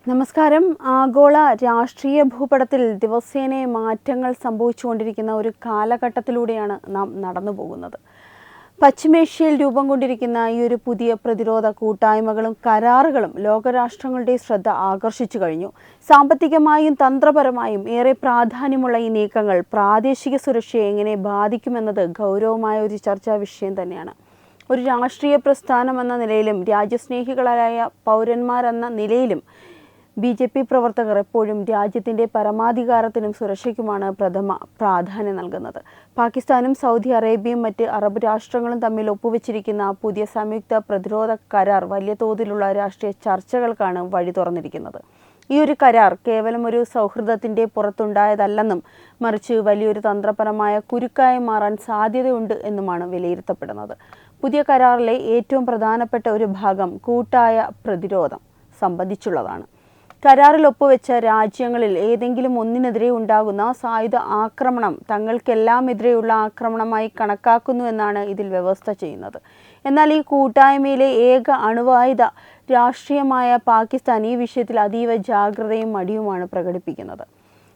നമസ്കാരം. ആഗോള രാഷ്ട്രീയ ഭൂപടത്തിൽ ദിവസേന മാറ്റങ്ങൾ സംഭവിച്ചുകൊണ്ടിരിക്കുന്ന ഒരു കാലഘട്ടത്തിലൂടെയാണ് നാം നടന്നു പോകുന്നത്. പശ്ചിമേഷ്യയിൽ രൂപം കൊണ്ടിരിക്കുന്ന ഈ ഒരു പുതിയ പ്രതിരോധ കൂട്ടായ്മകളും കരാറുകളും ലോകരാഷ്ട്രങ്ങളുടെ ശ്രദ്ധ ആകർഷിച്ചു കഴിഞ്ഞു. സാമ്പത്തികമായും തന്ത്രപരമായും ഏറെ പ്രാധാന്യമുള്ള ഈ നീക്കങ്ങൾ പ്രാദേശിക സുരക്ഷയെ എങ്ങനെ ബാധിക്കുമെന്നത് ഗൗരവമായ ഒരു ചർച്ചാ വിഷയം തന്നെയാണ്. ഒരു രാഷ്ട്രീയ പ്രസ്ഥാനം എന്ന നിലയിലും രാജ്യസ്നേഹികളായ പൗരന്മാരെന്ന നിലയിലും BJP പ്രവർത്തകർ എപ്പോഴും രാജ്യത്തിൻ്റെ പരമാധികാരത്തിനും സുരക്ഷയ്ക്കുമാണ് പ്രഥമ പ്രാധാന്യം നൽകുന്നത്. പാകിസ്ഥാനും സൗദി അറേബ്യയും മറ്റ് അറബ് രാഷ്ട്രങ്ങളും തമ്മിൽ ഒപ്പുവെച്ചിരിക്കുന്ന പുതിയ സംയുക്ത പ്രതിരോധ കരാർ വലിയ തോതിലുള്ള രാഷ്ട്രീയ ചർച്ചകൾക്കാണ് വഴി തുറന്നിരിക്കുന്നത്. ഈ ഒരു കരാർ കേവലം ഒരു സൗഹൃദത്തിൻ്റെ പുറത്തുണ്ടായതല്ലെന്നും മറിച്ച് വലിയൊരു തന്ത്രപരമായ കുരുക്കായി മാറാൻ സാധ്യതയുണ്ട് എന്നുമാണ് വിലയിരുത്തപ്പെടുന്നത്. പുതിയ കരാറിലെ ഏറ്റവും പ്രധാനപ്പെട്ട ഒരു ഭാഗം കൂട്ടായ പ്രതിരോധം സംബന്ധിച്ചുള്ളതാണ്. കരാറിൽ ഒപ്പുവെച്ച രാജ്യങ്ങളിൽ ഏതെങ്കിലും ഒന്നിനെതിരെ ഉണ്ടാകുന്ന സായുധ ആക്രമണം തങ്ങൾക്കെല്ലാം എതിരെയുള്ള ആക്രമണമായി കണക്കാക്കുന്നു എന്നാണ് ഇതിൽ വ്യവസ്ഥ ചെയ്യുന്നത്. എന്നാൽ ഈ കൂട്ടായ്മയിലെ ഏക അണുവായുധ രാഷ്ട്രീയമായ പാകിസ്ഥാൻ ഈ വിഷയത്തിൽ അതീവ ജാഗ്രതയും മടിയുമാണ് പ്രകടിപ്പിക്കുന്നത്.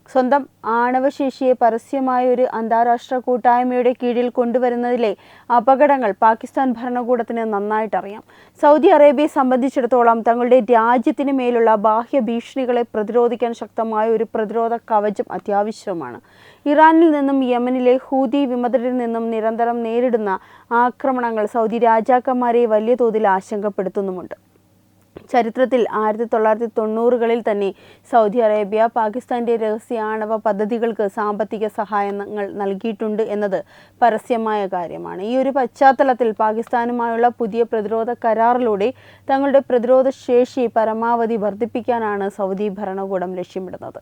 സ്വന്തം ആണവശേഷിയെ പരസ്യമായ ഒരു അന്താരാഷ്ട്ര കൂട്ടായ്മയുടെ കീഴിൽ കൊണ്ടുവരുന്നതിലെ അപകടങ്ങൾ പാകിസ്ഥാൻ ഭരണകൂടത്തിന് നന്നായിട്ടറിയാം. സൗദി അറേബ്യയെ സംബന്ധിച്ചിടത്തോളം തങ്ങളുടെ രാജ്യത്തിന് മേലുള്ള ബാഹ്യ ഭീഷണികളെ പ്രതിരോധിക്കാൻ ശക്തമായ ഒരു പ്രതിരോധ കവചം അത്യാവശ്യമാണ്. ഇറാനിൽ നിന്നും യമനിലെ ഹൂതി വിമതരിൽ നിന്നും നിരന്തരം നേരിടുന്ന ആക്രമണങ്ങൾ സൗദി രാജാക്കന്മാരെ വലിയ തോതിൽ ആശങ്കപ്പെടുത്തുന്നുമുണ്ട്. ചരിത്രത്തിൽ 1990കളിൽ തന്നെ സൗദി അറേബ്യ പാകിസ്ഥാൻ്റെ രഹസ്യ ആണവ പദ്ധതികൾക്ക് സാമ്പത്തിക സഹായങ്ങൾ നൽകിയിട്ടുണ്ട് എന്നത് പരസ്യമായ കാര്യമാണ്. ഈ ഒരു പശ്ചാത്തലത്തിൽ പാകിസ്ഥാനുമായുള്ള പുതിയ പ്രതിരോധ കരാറിലൂടെ തങ്ങളുടെ പ്രതിരോധ ശേഷി പരമാവധി വർദ്ധിപ്പിക്കാനാണ് സൗദി ഭരണകൂടം ലക്ഷ്യമിടുന്നത്.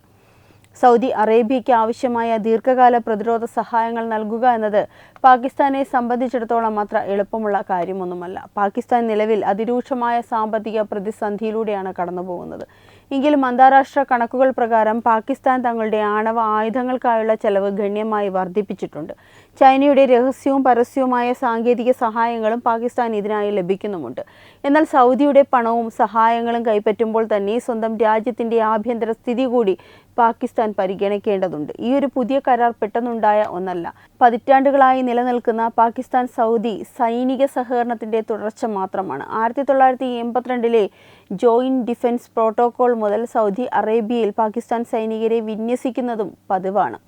സൗദി അറേബ്യയ്ക്ക് ആവശ്യമായ ദീർഘകാല പ്രതിരോധ സഹായങ്ങൾ നൽകുക എന്നത് പാകിസ്ഥാനെ സംബന്ധിച്ചിടത്തോളം അത്ര എളുപ്പമുള്ള കാര്യമൊന്നുമല്ല. പാകിസ്ഥാൻ നിലവിൽ അതിരൂക്ഷമായ സാമ്പത്തിക പ്രതിസന്ധിയിലൂടെയാണ് കടന്നുപോകുന്നത്. എങ്കിലും അന്താരാഷ്ട്ര കണക്കുകൾ പ്രകാരം പാകിസ്ഥാൻ തങ്ങളുടെ ആണവ ആയുധങ്ങൾക്കായുള്ള ചെലവ് ഗണ്യമായി വർദ്ധിപ്പിച്ചിട്ടുണ്ട്. ചൈനയുടെ രഹസ്യവും പരസ്യവുമായ സാങ്കേതിക സഹായങ്ങളും പാകിസ്ഥാൻ ഇതിനായി ലഭിക്കുന്നുമുണ്ട്. എന്നാൽ സൗദിയുടെ പണവും സഹായങ്ങളും കൈപ്പറ്റുമ്പോൾ തന്നെ സ്വന്തം രാജ്യത്തിൻ്റെ ആഭ്യന്തര സ്ഥിതി കൂടി പാകിസ്ഥാൻ പരിഗണിക്കേണ്ടതുണ്ട്. ഈ ഒരു പുതിയ കരാർ പെട്ടെന്നുണ്ടായ ഒന്നല്ല. പതിറ്റാണ്ടുകളായി നിലനിൽക്കുന്ന പാകിസ്ഥാൻ സൗദി സൈനിക സഹകരണത്തിൻ്റെ തുടർച്ച മാത്രമാണ്. 1982 ജോയിന്റ് ഡിഫൻസ് പ്രോട്ടോകോൾ മുതൽ സൗദി അറേബ്യയിൽ പാകിസ്ഥാൻ സൈനികരെ വിന്യസിക്കുന്നതും പതിവാണ്.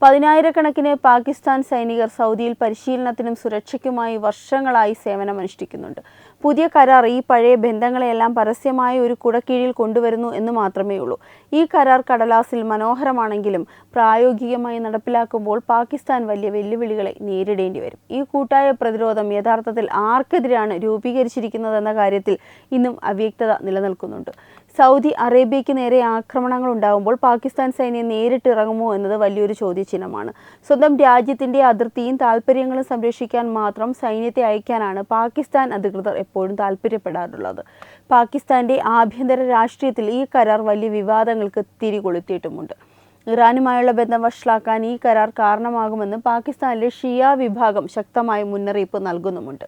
10,000-കണക്കിന് പാകിസ്ഥാൻ സൈനികർ സൗദിയിൽ പരിശീലനത്തിനും സുരക്ഷയ്ക്കുമായി വർഷങ്ങളായി സേവനമനുഷ്ഠിക്കുന്നുണ്ട്. പുതിയ കരാർ ഈ പഴയ ബന്ധങ്ങളെയെല്ലാം പരസ്യമായ ഒരു കുടക്കീഴിൽ കൊണ്ടുവരുന്നു എന്ന് മാത്രമേ ഉള്ളൂ. ഈ കരാർ കടലാസിൽ മനോഹരമാണെങ്കിലും പ്രായോഗികമായി നടപ്പിലാക്കുമ്പോൾ പാകിസ്ഥാൻ വലിയ വെല്ലുവിളികളെ നേരിടേണ്ടി വരും. ഈ കൂട്ടായ പ്രതിരോധം യഥാർത്ഥത്തിൽ ആർക്കെതിരാണ് രൂപീകരിച്ചിരിക്കുന്നതെന്ന കാര്യത്തിൽ ഇന്നും അവ്യക്തത നിലനിൽക്കുന്നുണ്ട്. സൗദി അറേബ്യയ്ക്ക് നേരെ ആക്രമണങ്ങൾ ഉണ്ടാകുമ്പോൾ പാകിസ്ഥാൻ സൈന്യം നേരിട്ട് ഇറങ്ങുമോ എന്നത് വലിയൊരു ചോദ്യചിഹ്നമാണ്. സ്വന്തം രാജ്യത്തിൻ്റെ അതിർത്തിയും താൽപ്പര്യങ്ങളും സംരക്ഷിക്കാൻ മാത്രം സൈന്യത്തെ അയക്കാനാണ് പാകിസ്ഥാൻ അധികൃതർ എപ്പോഴും താൽപ്പര്യപ്പെടാറുള്ളത്. പാകിസ്ഥാൻ്റെ ആഭ്യന്തര രാഷ്ട്രീയത്തിൽ ഈ കരാർ വലിയ വിവാദങ്ങൾക്ക് തിരികൊളുത്തിയിട്ടുമുണ്ട്. ഇറാനുമായുള്ള ബന്ധം വഷളാക്കാൻ ഈ കരാർ കാരണമാകുമെന്ന് പാകിസ്ഥാനിലെ ഷിയ വിഭാഗം ശക്തമായ മുന്നറിയിപ്പ് നൽകുന്നുമുണ്ട്.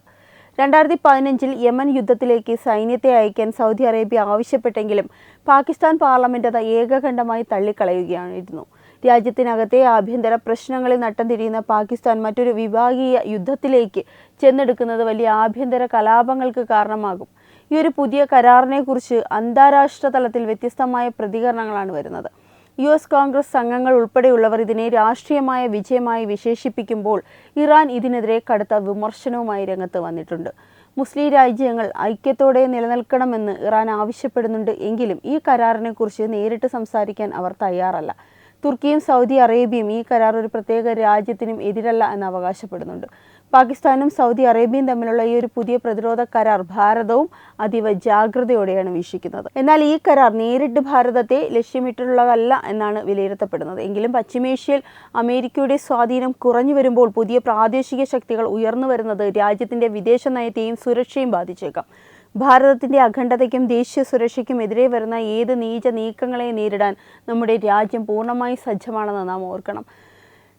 2015 യമൻ യുദ്ധത്തിലേക്ക് സൈന്യത്തെ അയക്കാൻ സൗദി അറേബ്യ ആവശ്യപ്പെട്ടെങ്കിലും പാകിസ്ഥാൻ പാർലമെന്റ് അത് ഏകകണ്ഠമായി തള്ളിക്കളയുകയായിരുന്നു. രാജ്യത്തിനകത്തെ ആഭ്യന്തര പ്രശ്നങ്ങളിൽ നട്ടം തിരിയുന്ന പാകിസ്ഥാൻ മറ്റൊരു വിഭാഗീയ യുദ്ധത്തിലേക്ക് ചെന്നെടുക്കുന്നത് വലിയ ആഭ്യന്തര കലാപങ്ങൾക്ക് കാരണമാകും. ഈ ഒരു പുതിയ കരാറിനെക്കുറിച്ച് അന്താരാഷ്ട്ര തലത്തിൽ വ്യത്യസ്തമായ പ്രതികരണങ്ങളാണ് വരുന്നത്. US കോൺഗ്രസ് അംഗങ്ങൾ ഉൾപ്പെടെയുള്ളവർ ഇതിനെ രാഷ്ട്രീയമായ വിജയമായി വിശേഷിപ്പിക്കുമ്പോൾ ഇറാൻ ഇതിനെതിരെ കടുത്ത വിമർശനവുമായി രംഗത്ത് വന്നിട്ടുണ്ട്. മുസ്ലിം രാജ്യങ്ങൾ ഐക്യത്തോടെ നിലനിൽക്കണമെന്ന് ഇറാൻ ആവശ്യപ്പെടുന്നുണ്ട്. എങ്കിലും ഈ കരാറിനെക്കുറിച്ച് നേരിട്ട് സംസാരിക്കാൻ അവർ തയ്യാറല്ല. തുർക്കിയും സൗദി അറേബ്യയും ഈ കരാർ ഒരു പ്രത്യേക രാജ്യത്തിനും എതിരല്ല എന്ന് അവകാശപ്പെടുന്നുണ്ട്. പാകിസ്ഥാനും സൗദി അറേബ്യയും തമ്മിലുള്ള ഈ ഒരു പുതിയ പ്രതിരോധ കരാർ ഭാരതവും അതീവ ജാഗ്രതയോടെയാണ് വീക്ഷിക്കുന്നത്. എന്നാൽ ഈ കരാർ നേരിട്ട് ഭാരതത്തെ ലക്ഷ്യമിട്ടുള്ളതല്ല എന്നാണ് വിലയിരുത്തപ്പെടുന്നത്. എങ്കിലും പശ്ചിമേഷ്യയിൽ അമേരിക്കയുടെ സ്വാധീനം കുറഞ്ഞു വരുമ്പോൾ പുതിയ പ്രാദേശിക ശക്തികൾ ഉയർന്നു വരുന്നത് രാജ്യത്തിൻ്റെ വിദേശ നയത്തെയും സുരക്ഷയും ബാധിച്ചേക്കാം. ഭാരതത്തിൻ്റെ അഖണ്ഡതയ്ക്കും ദേശീയ സുരക്ഷയ്ക്കും എതിരെ വരുന്ന ഏത് നീച നീക്കങ്ങളെ നേരിടാൻ നമ്മുടെ രാജ്യം പൂർണ്ണമായി സജ്ജമാണെന്ന് നാം ഓർക്കണം.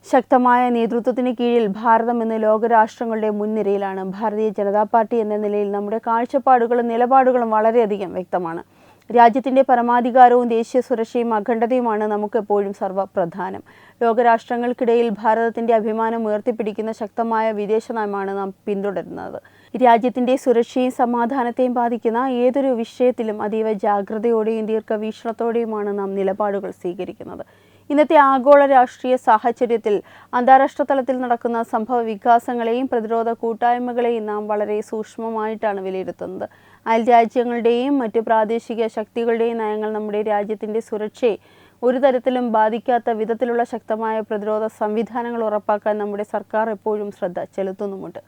ശക്തമായ നേതൃത്വത്തിന് കീഴിൽ ഭാരതം ഇന്ന് ലോകരാഷ്ട്രങ്ങളുടെ മുൻനിരയിലാണ്. ഭാരതീയ ജനതാ പാർട്ടി എന്ന നിലയിൽ നമ്മുടെ കാഴ്ചപ്പാടുകളും നിലപാടുകളും വളരെയധികം വ്യക്തമാണ്. രാജ്യത്തിൻ്റെ പരമാധികാരവും ദേശീയ സുരക്ഷയും അഖണ്ഡതയുമാണ് നമുക്കെപ്പോഴും സർവ്വപ്രധാനം. ലോകരാഷ്ട്രങ്ങൾക്കിടയിൽ ഭാരതത്തിൻ്റെ അഭിമാനം ഉയർത്തിപ്പിടിക്കുന്ന ശക്തമായ വിദേശ നയമാണ് നാം പിന്തുടരുന്നത്. രാജ്യത്തിൻ്റെ സുരക്ഷയും സമാധാനത്തെയും ബാധിക്കുന്ന ഏതൊരു വിഷയത്തിലും അതീവ ജാഗ്രതയോടെയും ദീർഘവീക്ഷണത്തോടെയുമാണ് നാം നിലപാടുകൾ സ്വീകരിക്കുന്നത്. ഇന്നത്തെ ആഗോള രാഷ്ട്രീയ സാഹചര്യത്തിൽ അന്താരാഷ്ട്ര തലത്തിൽ നടക്കുന്ന സംഭവ വികാസങ്ങളെയും പ്രതിരോധ കൂട്ടായ്മകളെയും നാം വളരെ സൂക്ഷ്മമായിട്ടാണ് വിലയിരുത്തുന്നത്. അയൽ രാജ്യങ്ങളുടെയും മറ്റ് പ്രാദേശിക ശക്തികളുടെയും നയങ്ങൾ നമ്മുടെ രാജ്യത്തിൻ്റെ സുരക്ഷയെ ഒരു തരത്തിലും ബാധിക്കാത്ത വിധത്തിലുള്ള ശക്തമായ പ്രതിരോധ സംവിധാനങ്ങൾ ഉറപ്പാക്കാൻ നമ്മുടെ സർക്കാർ എപ്പോഴും ശ്രദ്ധ ചെലുത്തുന്നുമുണ്ട്.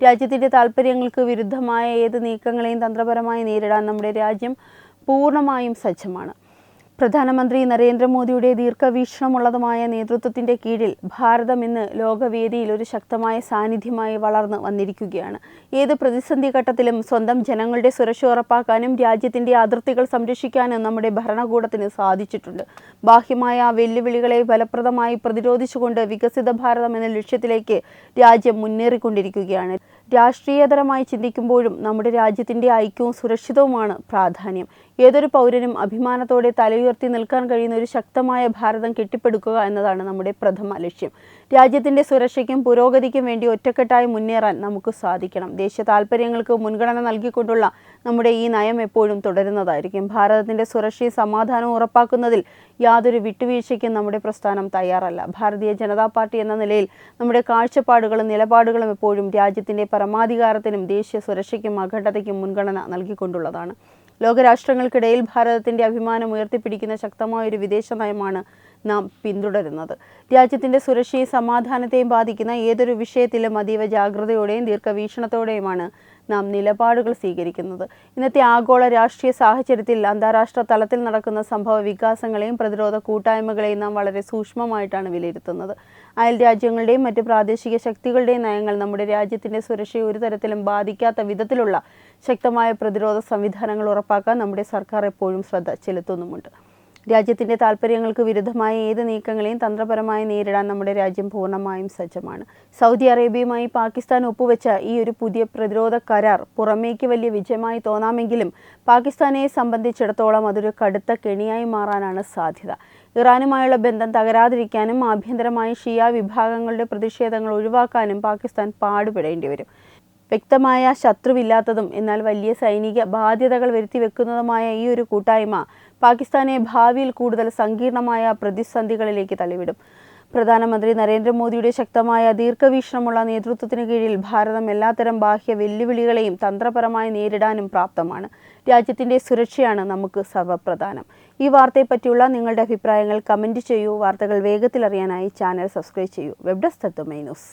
രാജ്യത്തിൻ്റെ താൽപ്പര്യങ്ങൾക്ക് വിരുദ്ധമായ ഏത് നീക്കങ്ങളെയും തന്ത്രപരമായി നേരിടാൻ നമ്മുടെ രാജ്യം പൂർണ്ണമായും സജ്ജമാണ്. പ്രധാനമന്ത്രി നരേന്ദ്രമോദിയുടെ ദീർഘവീക്ഷണമുള്ളതുമായ നേതൃത്വത്തിൻ്റെ കീഴിൽ ഭാരതം ഇന്ന് ലോകവേദിയിൽ ഒരു ശക്തമായ സാന്നിധ്യമായി വളർന്നു വന്നിരിക്കുകയാണ്. ഏത് പ്രതിസന്ധി ഘട്ടത്തിലും സ്വന്തം ജനങ്ങളുടെ സുരക്ഷ ഉറപ്പാക്കാനും രാജ്യത്തിൻ്റെ അതിർത്തികൾ സംരക്ഷിക്കാനും നമ്മുടെ ഭരണകൂടത്തിന് സാധിച്ചിട്ടുണ്ട്. ബാഹ്യമായ വെല്ലുവിളികളെ ഫലപ്രദമായി പ്രതിരോധിച്ചുകൊണ്ട് വികസിത ഭാരതം എന്ന ലക്ഷ്യത്തിലേക്ക് രാജ്യം മുന്നേറിക്കൊണ്ടിരിക്കുകയാണ്. രാഷ്ട്രീയതരമായി ചിന്തിക്കുമ്പോഴും നമ്മുടെ രാജ്യത്തിൻ്റെ ഐക്യവും സുരക്ഷിതവുമാണ് പ്രാധാന്യം. ഏതൊരു പൗരനും അഭിമാനത്തോടെ തലയുയർത്തി നിൽക്കാൻ കഴിയുന്ന ഒരു ശക്തമായ ഭാരതം കെട്ടിപ്പടുക്കുക എന്നതാണ് നമ്മുടെ പ്രഥമ ലക്ഷ്യം. രാജ്യത്തിൻ്റെ സുരക്ഷയ്ക്കും പുരോഗതിക്കും വേണ്ടി ഒറ്റക്കെട്ടായി മുന്നേറാൻ നമുക്ക് സാധിക്കണം. ദേശീയ താൽപ്പര്യങ്ങൾക്ക് മുൻഗണന നൽകിക്കൊണ്ടുള്ള നമ്മുടെ ഈ നയം എപ്പോഴും തുടരുന്നതായിരിക്കും. ഭാരതത്തിൻ്റെ സുരക്ഷയും സമാധാനവും ഉറപ്പാക്കുന്നതിൽ യാതൊരു വിട്ടുവീഴ്ചയ്ക്കും നമ്മുടെ പ്രസ്ഥാനം തയ്യാറല്ല. ഭാരതീയ ജനതാ പാർട്ടി എന്ന നിലയിൽ നമ്മുടെ കാഴ്ചപ്പാടുകളും നിലപാടുകളും എപ്പോഴും രാജ്യത്തിൻ്റെ പരമാധികാരത്തിനും ദേശീയ സുരക്ഷയ്ക്കും അഖണ്ഡതയ്ക്കും മുൻഗണന നൽകിക്കൊണ്ടുള്ളതാണ്. ലോകരാഷ്ട്രങ്ങൾക്കിടയിൽ ഭാരതത്തിൻ്റെ അഭിമാനം ഉയർത്തിപ്പിടിക്കുന്ന ശക്തമായൊരു വിദേശ നയമാണ് നാം പിന്തുടരുന്നത്. രാജ്യത്തിൻ്റെ സുരക്ഷയും സമാധാനത്തെയും ബാധിക്കുന്ന ഏതൊരു വിഷയത്തിലും അതീവ ജാഗ്രതയോടെയും ദീർഘവീക്ഷണത്തോടെയുമാണ് നാം നിലപാടുകൾ സ്വീകരിക്കുന്നത്. ഇന്നത്തെ ആഗോള രാഷ്ട്രീയ സാഹചര്യത്തിൽ അന്താരാഷ്ട്ര തലത്തിൽ നടക്കുന്ന സംഭവ വികാസങ്ങളെയും പ്രതിരോധ കൂട്ടായ്മകളെയും നാം വളരെ സൂക്ഷ്മമായിട്ടാണ് വിലയിരുത്തുന്നത്. അയൽ രാജ്യങ്ങളുടെയും മറ്റ് പ്രാദേശിക ശക്തികളുടെയും നയങ്ങൾ നമ്മുടെ രാജ്യത്തിൻ്റെ സുരക്ഷയെ ഒരു തരത്തിലും ബാധിക്കാത്ത വിധത്തിലുള്ള ശക്തമായ പ്രതിരോധ സംവിധാനങ്ങൾ ഉറപ്പാക്കാൻ നമ്മുടെ സർക്കാർ എപ്പോഴും ശ്രദ്ധ ചെലുത്തുന്നുമുണ്ട്. രാജ്യത്തിൻ്റെ താൽപ്പര്യങ്ങൾക്ക് വിരുദ്ധമായ ഏത് നീക്കങ്ങളെയും തന്ത്രപരമായി നേരിടാൻ നമ്മുടെ രാജ്യം പൂർണ്ണമായും സജ്ജമാണ്. സൗദി അറേബ്യയുമായി പാകിസ്ഥാൻ ഒപ്പുവെച്ച ഈ ഒരു പുതിയ പ്രതിരോധ കരാർ പുറമേക്ക് വലിയ വിജയമായി തോന്നാമെങ്കിലും പാകിസ്ഥാനെ സംബന്ധിച്ചിടത്തോളം അതൊരു കടുത്ത കെണിയായി മാറാനാണ് സാധ്യത. ഇറാനുമായുള്ള ബന്ധം തകരാതിരിക്കാനും ആഭ്യന്തരമായി ഷിയ വിഭാഗങ്ങളുടെ പ്രതിഷേധങ്ങൾ ഒഴിവാക്കാനും പാകിസ്ഥാൻ പാടുപെടേണ്ടി വരും. വ്യക്തമായ ശത്രുവില്ലാത്തതും എന്നാൽ വലിയ സൈനിക ബാധ്യതകൾ വരുത്തിവെക്കുന്നതുമായ ഈ ഒരു കൂട്ടായ്മ പാകിസ്ഥാനെ ഭാവിയിൽ കൂടുതൽ സങ്കീർണമായ പ്രതിസന്ധികളിലേക്ക് തള്ളിവിടും. പ്രധാനമന്ത്രി നരേന്ദ്രമോദിയുടെ ശക്തമായ ദീർഘവീക്ഷണമുള്ള നേതൃത്വത്തിന് കീഴിൽ ഭാരതം എല്ലാത്തരം ബാഹ്യ വെല്ലുവിളികളെയും തന്ത്രപരമായി നേരിടാനും പ്രാപ്തമാണ്. രാജ്യത്തിൻ്റെ സുരക്ഷയാണ് നമുക്ക് സർവ്വപ്രധാനം. ഈ വാർത്തയെപ്പറ്റിയുള്ള നിങ്ങളുടെ അഭിപ്രായങ്ങൾ കമൻറ്റ് ചെയ്യൂ. വാർത്തകൾ വേഗത്തിൽ അറിയാനായി ചാനൽ സബ്സ്ക്രൈബ് ചെയ്യൂ. വെബ് ഡെസ്ക് തത്വമൈ ന്യൂസ്.